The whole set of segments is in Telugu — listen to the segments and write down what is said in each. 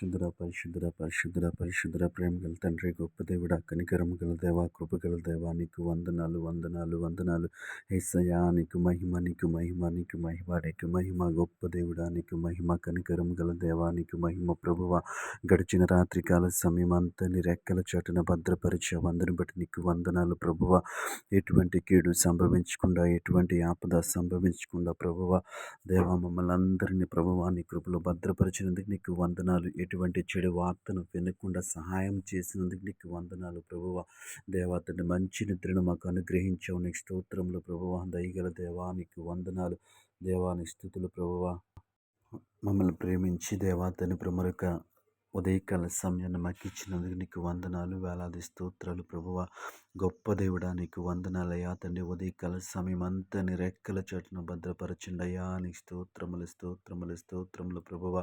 పరిశుద్ధుడ ప్రేమ గల తండ్రి, గొప్ప దేవుడా, కనికరము గల దేవా, కృప గల దేవా, నీకు వందనాలు. యేసయ్యా, నీకు మహిమ, గొప్ప దేవుడా, నీకు మహిమ, కనికరము గల దేవా, నీకు మహిమ ప్రభువా. గడిచిన రాత్రికాల సమయం అంతా నీ రెక్కల చాటున భద్రపరిచావు, అందరిని బట్టి నీకు వందనాలు ప్రభువా. ఎటువంటి కీడు సంభవించకుండా, ఎటువంటి ఆపద సంభవించకుండా ప్రభువా, దేవా, మమ్మల్ని అందరినీ ప్రభువా నీ కృపలో భద్రపరిచినందుకు నీకు వందనాలు. ఎటువంటి చెడు వార్తను వినకుండా సహాయం చేసినందుకు నీకు వందనాలు ప్రభువా. దేవా తండ్రి, మంచి నిద్రను మాకు అనుగ్రహించావు, నీకు స్తోత్రములు ప్రభువా. దయగల దేవా నీకు వందనాలు. దేవాని స్తుతులు ప్రభువా. మమ్మల్ని ప్రేమించి దేవా తండ్రి ప్రముఖ ఉదయకాల సమయాన్ని మాకు ఇచ్చినందుకు నీకు వందనాలు, వేలాది స్తోత్రాలు ప్రభువా. గొప్ప దేవుడా, నీకు వందనాలయ్యా తండ్రి. ఉదయకాల సమయం అంతా నీ రెక్కల చాటును భద్రపరచండి అయ్యా, నీకు స్తోత్రములు ప్రభువా.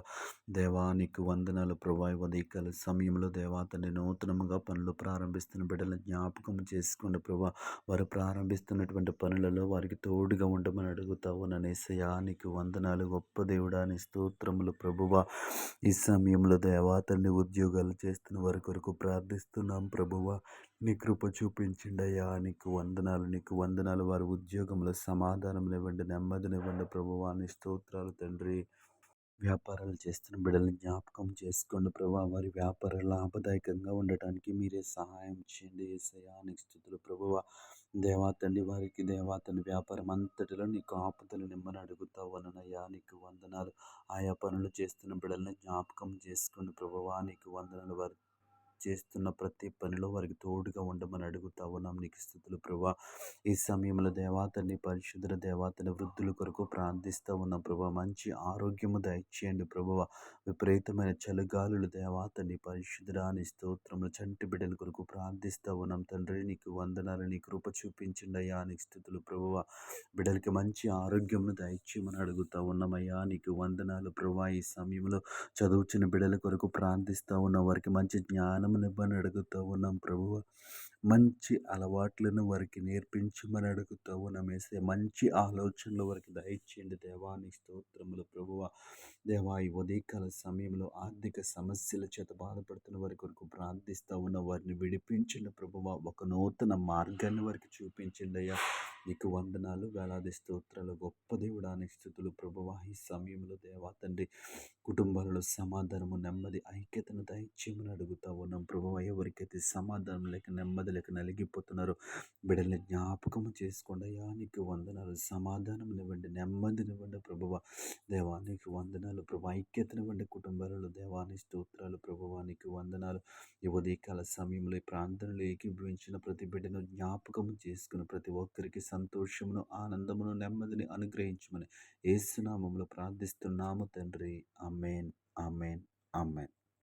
దేవా నీకు వందనాలు ప్రభువా. ఉదయకాల సమయంలో దేవా తండ్రి నూతనముగా పనులు ప్రారంభిస్తున్న బిడ్డలను జ్ఞాపకం చేసుకోండి ప్రభువా. వారు ప్రారంభిస్తున్నటువంటి పనులలో వారికి తోడుగా ఉండమని అడుగుతావు యేసయ్యా, నీకు వందనాలు. గొప్ప దేవుడా, నీ స్తోత్రములు ప్రభువా. ఈ సమయంలో దేవా తండ్రి ఉద్యోగాలు చేస్తున్న వారి కొరకు ప్రార్థిస్తున్నాం ప్రభువా. నీ కృప చూపించండి అయ్యా, నీకు వందనాలు. వారి ఉద్యోగంలో సమాధానంనివ్వండి, నెమ్మదినివ్వండి ప్రభువా. నీ స్తోత్రాలు తండ్రి. వ్యాపారాలు చేస్తున్న బిడ్డల్ని జ్ఞాపకం చేసుకోండి ప్రభా. వారి వ్యాపారాలు లాభదాయకంగా ఉండటానికి మీరే సహాయం చేయండి యేసయ్యా, నీకు స్తుతులు ప్రభువా. దేవా తండ్రి, వారికి దేవా తండ్రి వ్యాపారం అంతటిలో నీకు ఆపదలు నిమ్మని అడుగుతావనయ్యా, నీకు వందనాలు. ఆయా పనులు చేస్తున్న బిడ్డల్ని జ్ఞాపకం చేసుకోండి ప్రభువా, నీకు వందనాలు. వారు చేస్తున్న ప్రతి పనిలో వారికి తోడుగా ఉండమని అడుగుతా ఉన్నాం, నీకు స్తుతులు ప్రభువా. ఈ సమయంలో దేవాతని పరిశుద్ధ దేవాతని వృద్ధుల కొరకు ప్రార్థిస్తూ ఉన్నాం ప్రభువా. మంచి ఆరోగ్యము దయచేయండి ప్రభువా. విపరీతమైన చలిగాలులు దేవాతని పరిశుద్ధుడాని స్తోత్రములు చంటి బిడ్డల కొరకు ప్రార్థిస్తూ ఉన్నాం తండ్రి, నీకు వందనాలు. నీ కృప చూపించండి అయ్యా, నీకు స్తుతులు ప్రభువా. బిడ్డలకి మంచి ఆరోగ్యమును దయచేయమని అడుగుతా ఉన్నామయ్యా, నీకు వందనాలు ప్రభువా. ఈ సమయంలో చదువుచున్న బిడ్డల కొరకు ప్రార్థిస్తూ ఉన్నాం, వారికి మంచి జ్ఞానమునివ్వని అడుగుతూ ఉన్నాం ప్రభువా. మంచి అలవాట్లను వారికి నేర్పించమని అడుగుతూ ఉన్నాం యేసయ్యా. మంచి ఆలోచనలు వారికి దయచేయండి దేవా, నీ స్తోత్రములు ప్రభువా. దేవా, ఈ ఉదయకాల సమయంలో ఆర్థిక సమస్యల చేత బాధపడుతున్న వారి కొరకు ప్రార్థిస్తూ ఉన్న వారిని విడిపించండి ప్రభువా. ఒక నూతన మార్గాన్ని వారికి చూపించండి అయ్యా, నీకు వందనాలు, వేలాది స్తోత్రాలు. గొప్ప దేవుడా, నీ స్తుతులు ప్రభువా. ఈ సమయంలో దేవా తండ్రి కుటుంబాలలో సమాధానము, నెమ్మది, ఐక్యతను దయచేయమని అడుగుతా ఉన్నాం ప్రభువా. ఎవరికైతే సమాధానం లేక నెమ్మది లేక నలిగిపోతున్నారో బిడ్డల్ని జ్ఞాపకము చేసుకోండి అయ్యా, నీకు వందనాలు. సమాధానమునివ్వండి, నెమ్మదినివ్వండి ప్రభువా. దేవా నీకు వందనాలు ప్రభు. ఐక్యతనివ్వండి కుటుంబాలలో దేవా, నీ స్తోత్రాలు ప్రభువా. నీకు వందనాలు. ఈ ఉదయకాల సమయంలో ఈ ప్రాంతంలో ఏకీభవించిన ప్రతి బిడ్డను జ్ఞాపకము చేసుకుని ప్రతి ఒక్కరికి సంతోషమును, ఆనందమును, నెమ్మదిని అనుగ్రహించమని యేసు నామములో ప్రార్థిస్తున్నాము తండ్రి. ఆమేన్.